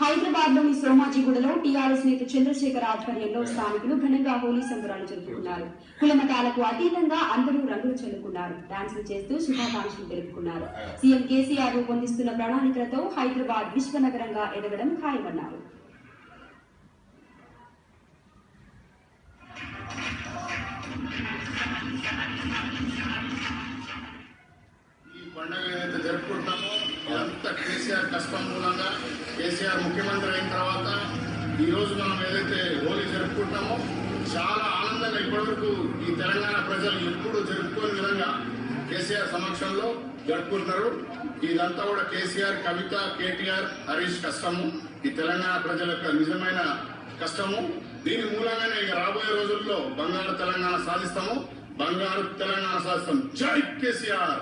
హైదరాబాద్ లోని సోమాజిగూడలో టీఆర్ఎస్ నేత చంద్రశేఖర్ ఆధ్వర్యంలో స్థానికులు ఘనంగా హోలీ సంబరాలు జరుపుకున్నారు. కులమతాలకు అతీతంగా అందరూ రంగులు చల్లుకున్నారు. డాన్సులు చేస్తూ శుభాకాంక్షలు తెలుపుకున్నారు. సీఎం కేసీఆర్ రూపొందిస్తున్న ప్రణాళికలతో హైదరాబాద్ విశ్వనగరంగా ఎదగడం ఖాయమన్నారు. పండుగ ఏదైతే జరుపుకుంటామో ఇదంతా కేసీఆర్ కష్టం మూలంగా కేసీఆర్ ముఖ్యమంత్రి అయిన తర్వాత ఈరోజు మనం ఏదైతే హోలీ జరుపుకుంటామో చాలా ఆనందంగా ఇప్పటివరకు ఈ తెలంగాణ ప్రజలు ఎప్పుడూ జరుపుకోని విధంగా కేసీఆర్ సమక్షంలో జరుపుకుంటారు. ఇదంతా కూడా కేసీఆర్, కవిత, కేటీఆర్, హరీష్ కష్టము. ఈ తెలంగాణ ప్రజల యొక్క నిజమైన కష్టము. దీని మూలంగానే ఇక రాబోయే రోజుల్లో బంగారు తెలంగాణ సాధిస్తాము. బంగారు తెలంగాణ సాధిస్తాం. జై కేసీఆర్.